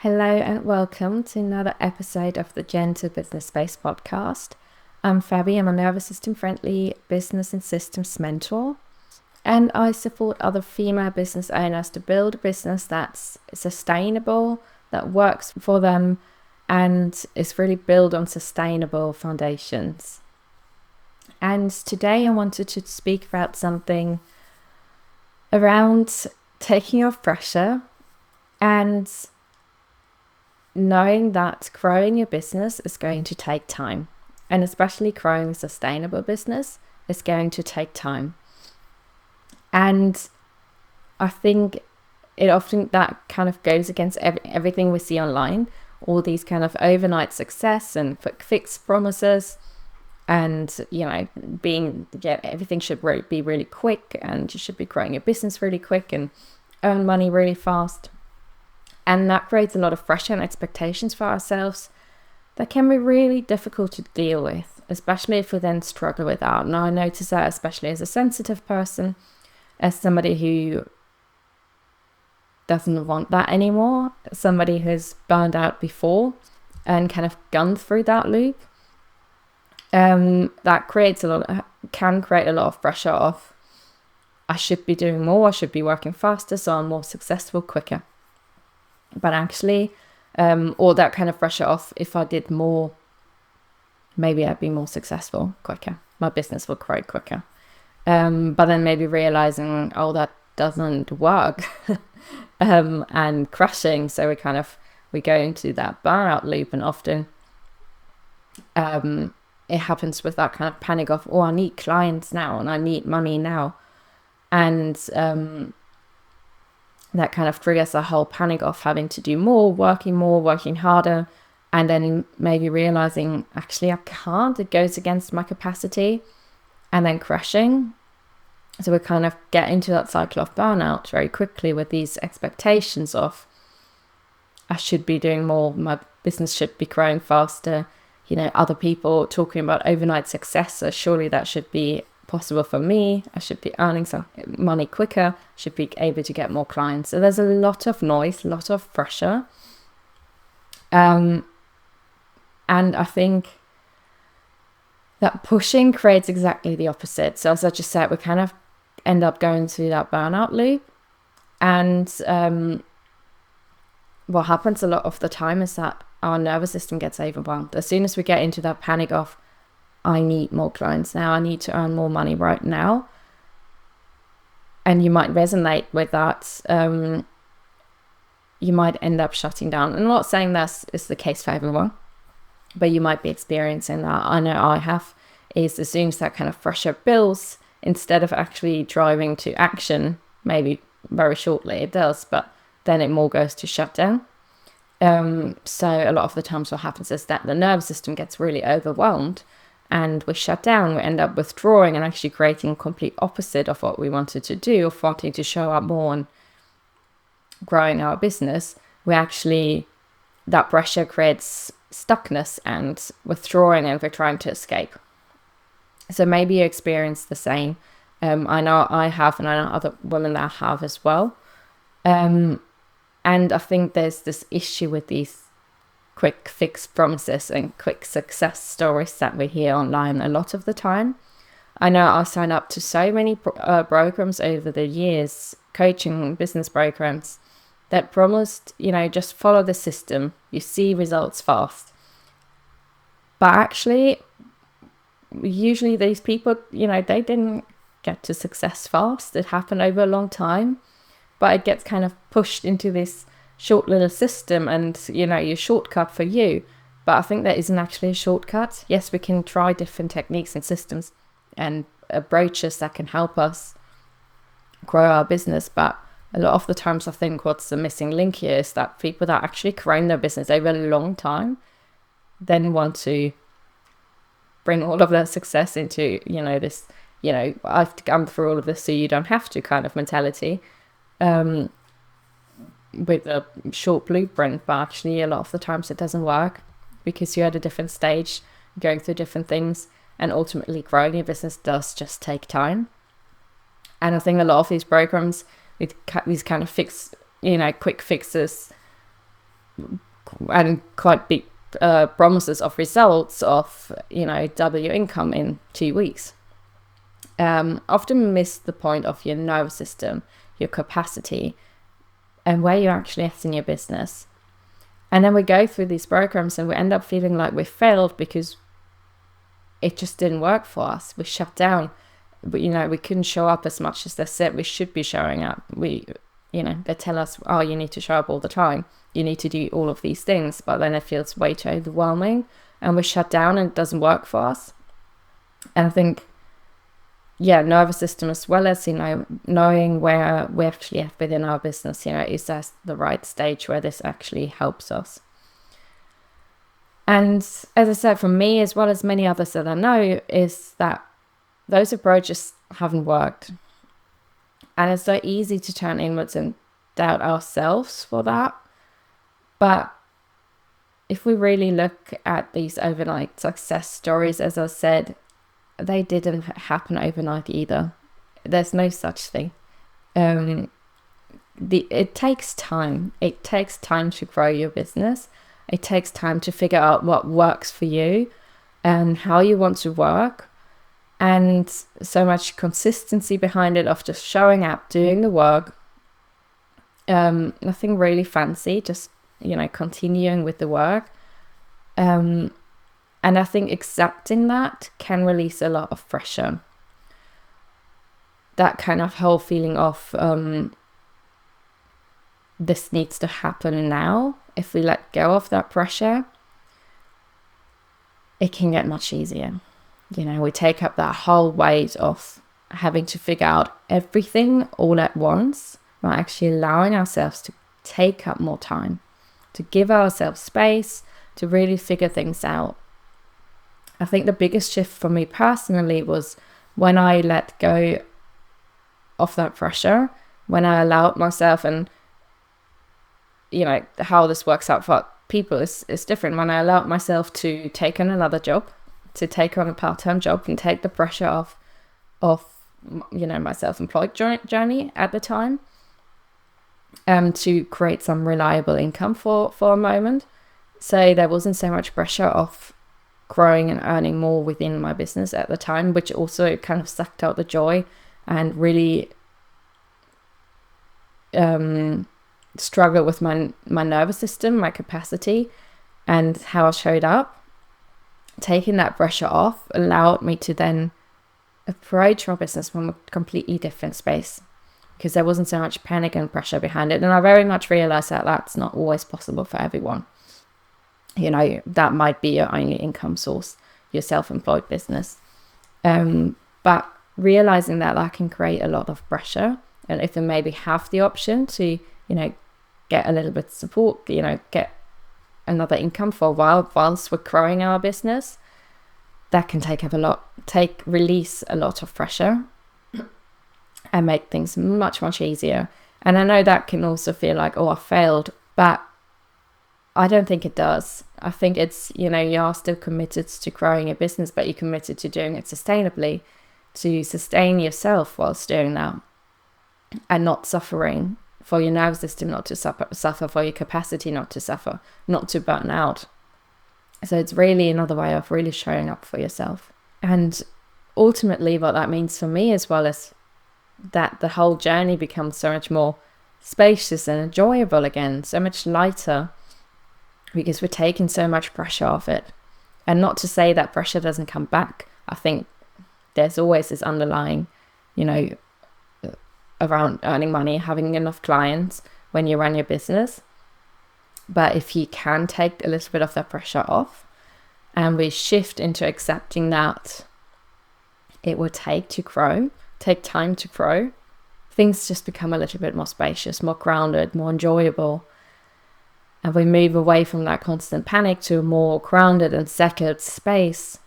Hello and welcome to another episode of the Gentle Business Space podcast. I'm Fabi, I'm a nervous system friendly business and systems mentor, and I support other female business owners to build a business that's sustainable, that works for them, and is really built on sustainable foundations. And today I wanted to speak about something around taking off pressure and knowing that growing your business is going to take time, and especially growing a sustainable business is going to take time. And I think it often that kind of goes against everything we see online, all these kind of overnight success and quick fix promises, and everything should be really quick, and you should be growing your business really quick and earn money really fast. And that creates a lot of pressure and expectations for ourselves that can be really difficult to deal with, especially if we then struggle with that. And I notice that especially as a sensitive person, as somebody who doesn't want that anymore, somebody who's burned out before and kind of gone through that loop. That can create a lot of pressure of, I should be doing more, I should be working faster, so I'm more successful quicker. But actually, or that kind of pressure off, if I did more, maybe I'd be more successful quicker. My business will grow quicker. But then maybe realizing, that doesn't work and crashing. So we go into that burnout loop, and often it happens with that kind of panic of, I need clients now and I need money now. And that kind of triggers a whole panic of having to do more, working harder, and then maybe realizing, actually, I can't, it goes against my capacity, and then crashing. So we kind of get into that cycle of burnout very quickly with these expectations of, I should be doing more, my business should be growing faster, other people talking about overnight success, so surely that should be possible for me. I should be earning some money quicker, should be able to get more clients. So there's a lot of noise, a lot of pressure. And I think that pushing creates exactly the opposite. So as I just said, we kind of end up going through that burnout loop. And what happens a lot of the time is that our nervous system gets overwhelmed. As soon as we get into that panic of, I need more clients now, I need to earn more money right now. And you might resonate with that. You might end up shutting down. I'm not saying that is the case for everyone, but you might be experiencing that. I know I have, is as soon as that kind of pressure builds, instead of actually driving to action, maybe very shortly it does, but then it more goes to shutdown. So a lot of the times what happens is that the nervous system gets really overwhelmed, and we shut down, we end up withdrawing and actually creating a complete opposite of what we wanted to do, of wanting to show up more and growing our business. That pressure creates stuckness and withdrawing, and we're trying to escape. So maybe you experience the same. I know I have, and I know other women that have as well. And I think there's this issue with these quick fix promises and quick success stories that we hear online a lot of the time. I know I signed up to so many programs over the years, coaching business programs, that promised, just follow the system, you see results fast. But actually, usually these people, they didn't get to success fast. It happened over a long time, but it gets kind of pushed into this short little system and, your shortcut for you. But I think there isn't actually a shortcut. Yes, we can try different techniques and systems and approaches that can help us grow our business. But a lot of the times I think what's the missing link here is that people that actually grown their business over a long time then want to bring all of their success into, this, I've gone through all of this so you don't have to kind of mentality. With a short blueprint, but actually a lot of the times it doesn't work because you're at a different stage, going through different things, and ultimately growing your business does just take time. And I think a lot of these programs with these kind of quick fixes and quite big promises of results of, double your income in 2 weeks. Often miss the point of your nervous system, your capacity, and where you're actually at in your business. And then we go through these programs and we end up feeling like we failed because it just didn't work for us. We shut down. We couldn't show up as much as they said we should be showing up. They tell us, oh, you need to show up all the time. You need to do all of these things. But then it feels way too overwhelming and we shut down and it doesn't work for us. And I think, nervous system, as well as, knowing where we actually have within our business, is that the right stage where this actually helps us. And as I said, for me, as well as many others that I know, is that those approaches haven't worked. And it's so easy to turn inwards and doubt ourselves for that. But if we really look at these overnight success stories, as I said, they didn't happen overnight either. There's no such thing. It takes time. It takes time to grow your business. It takes time to figure out what works for you and how you want to work. And so much consistency behind it of just showing up, doing the work. Nothing really fancy, just, continuing with the work. And I think accepting that can release a lot of pressure. That kind of whole feeling of this needs to happen now. If we let go of that pressure, it can get much easier. We take up that whole weight of having to figure out everything all at once, by actually allowing ourselves to take up more time, to give ourselves space, to really figure things out. I think the biggest shift for me personally was when I let go of that pressure, when I allowed myself, and how this works out for people is different. When I allowed myself to take on another job, to take on a part-time job and take the pressure off my self-employed journey at the time, to create some reliable income for a moment. So there wasn't so much pressure of growing and earning more within my business at the time, which also kind of sucked out the joy and really struggled with my nervous system, my capacity, and how I showed up. Taking that pressure off allowed me to then approach my business from a completely different space, because there wasn't so much panic and pressure behind it. And I very much realized that that's not always possible for everyone. That might be your only income source, your self-employed business. But realizing that can create a lot of pressure. And if you maybe have the option to, get a little bit of support, get another income for a while whilst we're growing our business, that can release a lot of pressure and make things much, much easier. And I know that can also feel like, oh, I failed, but I don't think it does. I think it's, you are still committed to growing your business, but you're committed to doing it sustainably, to sustain yourself whilst doing that, and not suffering, for your nervous system not to suffer, for your capacity not to suffer, not to burn out. So it's really another way of really showing up for yourself. And ultimately what that means for me, as well as that the whole journey becomes so much more spacious and enjoyable again, so much lighter, because we're taking so much pressure off it. And not to say that pressure doesn't come back. I think there's always this underlying, around earning money, having enough clients when you run your business. But if you can take a little bit of that pressure off, and we shift into accepting that it will take time to grow, things just become a little bit more spacious, more grounded, more enjoyable. And we move away from that constant panic to a more grounded and settled space.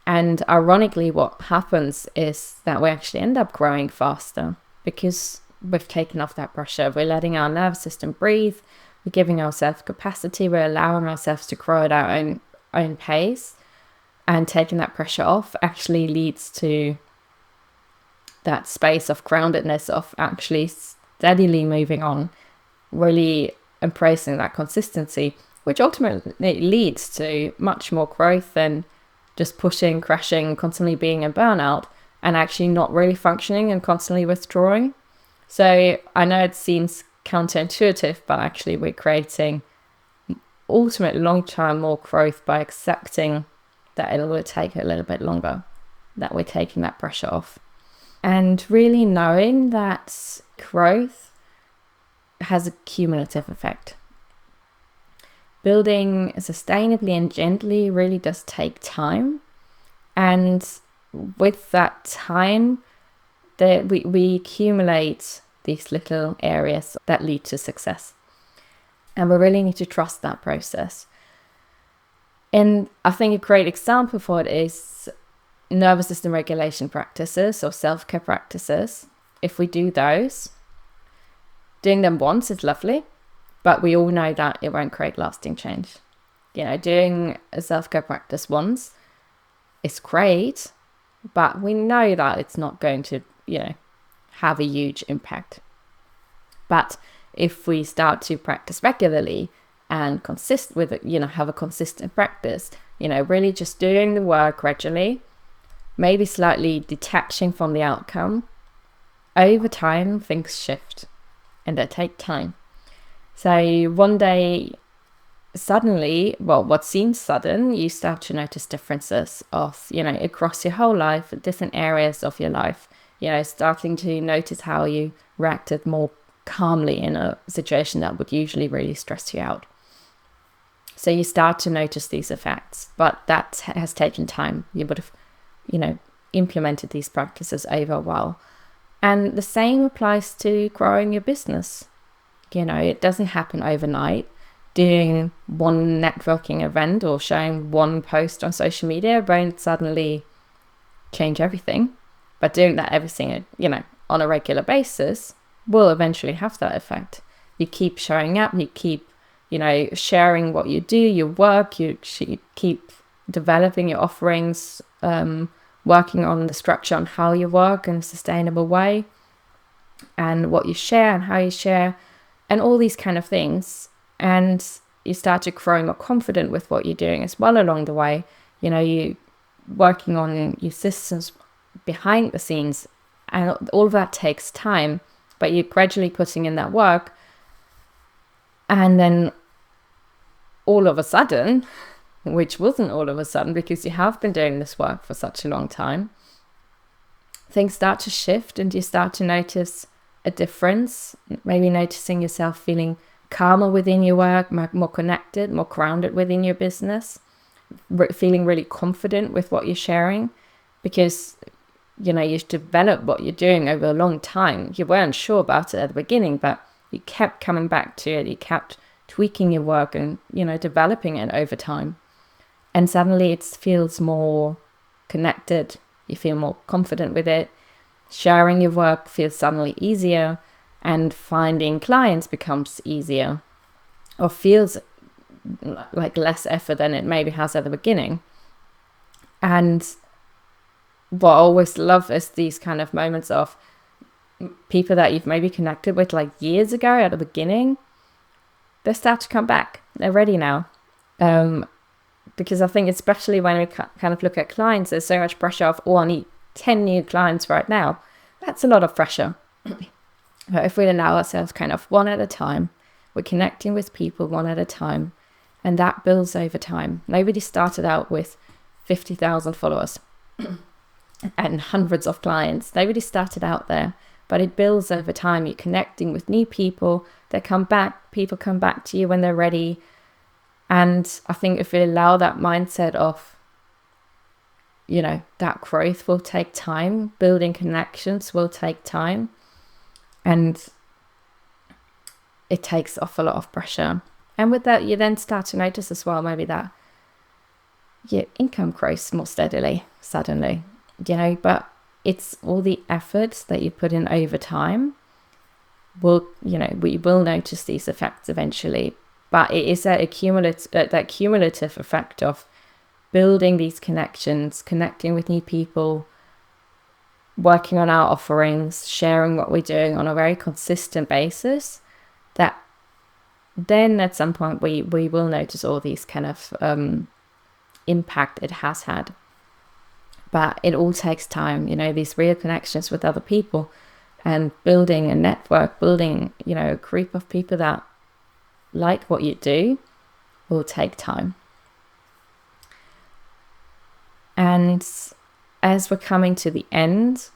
And ironically, what happens is that we actually end up growing faster, because we've taken off that pressure. We're letting our nervous system breathe. We're giving ourselves capacity. We're allowing ourselves to grow at our own pace. And taking that pressure off actually leads to that space of groundedness, of actually steadily moving on, really embracing that consistency, which ultimately leads to much more growth than just pushing, crashing, constantly being in burnout, and actually not really functioning and constantly withdrawing. So I know it seems counterintuitive, but actually we're creating ultimate long-term more growth by accepting that it will take a little bit longer, that we're taking that pressure off. And really knowing that growth has a cumulative effect. Building sustainably and gently really does take time. And with that time, we accumulate these little areas that lead to success. And we really need to trust that process. And I think a great example for it is nervous system regulation practices or self-care practices. If we do those, doing them once is lovely, but we all know that it won't create lasting change. Doing a self-care practice once is great, but we know that it's not going to, have a huge impact. But if we start to practice regularly and have a consistent practice, really just doing the work gradually, maybe slightly detaching from the outcome, over time things shift and they take time. So one day, suddenly, what seems sudden, you start to notice differences of, across your whole life, different areas of your life, starting to notice how you reacted more calmly in a situation that would usually really stress you out. So you start to notice these effects, but that has taken time. You would have, implemented these practices over a while. And the same applies to growing your business. It doesn't happen overnight. Doing one networking event or showing one post on social media won't suddenly change everything. But doing that everything, on a regular basis will eventually have that effect. You keep showing up, you keep, sharing what you do, your work, you keep developing your offerings, working on the structure on how you work in a sustainable way, and what you share and how you share, and all these kind of things. And you start to grow more confident with what you're doing as well along the way. You working on your systems behind the scenes, and all of that takes time, but you're gradually putting in that work. And then all of a sudden, which wasn't all of a sudden because you have been doing this work for such a long time, things start to shift and you start to notice a difference, maybe noticing yourself feeling calmer within your work, more connected, more grounded within your business, feeling really confident with what you're sharing, because you've developed what you're doing over a long time. You weren't sure about it at the beginning, but you kept coming back to it. You kept tweaking your work and, developing it over time. And suddenly it feels more connected. You feel more confident with it. Sharing your work feels suddenly easier, and finding clients becomes easier, or feels like less effort than it maybe has at the beginning. And what I always love is these kind of moments of people that you've maybe connected with like years ago at the beginning. They start to come back. They're ready now. Because I think especially when we kind of look at clients, there's so much pressure of, I need 10 new clients right now. That's a lot of pressure. But if we allow ourselves kind of one at a time, we're connecting with people one at a time, and that builds over time. Nobody started out with 50,000 followers and hundreds of clients. Nobody started out there, but it builds over time. You're connecting with new people. They come back. People come back to you when they're ready. And I think if we allow that mindset of, that growth will take time, building connections will take time, and it takes off a lot of pressure. And with that, you then start to notice as well, maybe that your income grows more steadily, suddenly, but it's all the efforts that you put in over time we will notice these effects eventually. But it is that cumulative effect of building these connections, connecting with new people, working on our offerings, sharing what we're doing on a very consistent basis, that then at some point we will notice all these kind of impact it has had. But it all takes time, these real connections with other people and building a network, building, a group of people that like what you do will take time. And as we're coming to the end,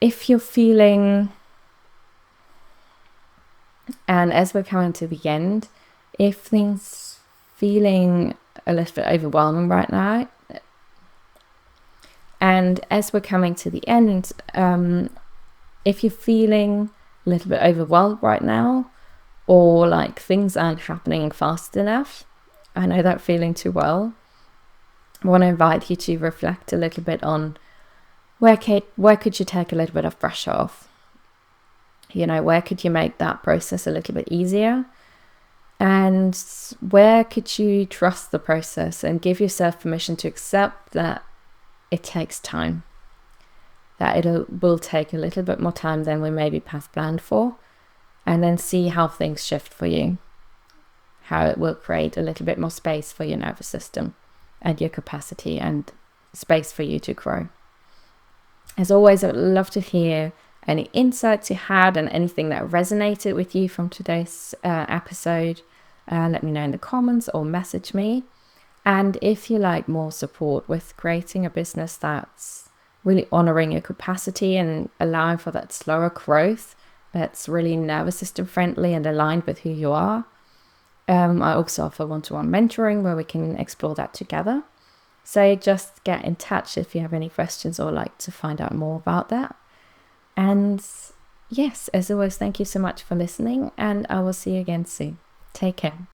if you're feeling, and as we're coming to the end, if things feeling a little bit overwhelming right now, and as we're coming to the end, if you're feeling a little bit overwhelmed right now, or like things aren't happening fast enough, I know that feeling too well. I want to invite you to reflect a little bit on where could you take a little bit of pressure off? Where could you make that process a little bit easier? And where could you trust the process and give yourself permission to accept that it takes time, that will take a little bit more time than we maybe planned for, and then see how things shift for you, how it will create a little bit more space for your nervous system and your capacity and space for you to grow. As always, I would love to hear any insights you had and anything that resonated with you from today's episode. Let me know in the comments or message me. And if you like more support with creating a business that's really honoring your capacity and allowing for that slower growth, that's really nervous system friendly and aligned with who you are, I also offer one-to-one mentoring where we can explore that together. So just get in touch if you have any questions or like to find out more about that. And yes, as always, thank you so much for listening, and I will see you again soon. Take care.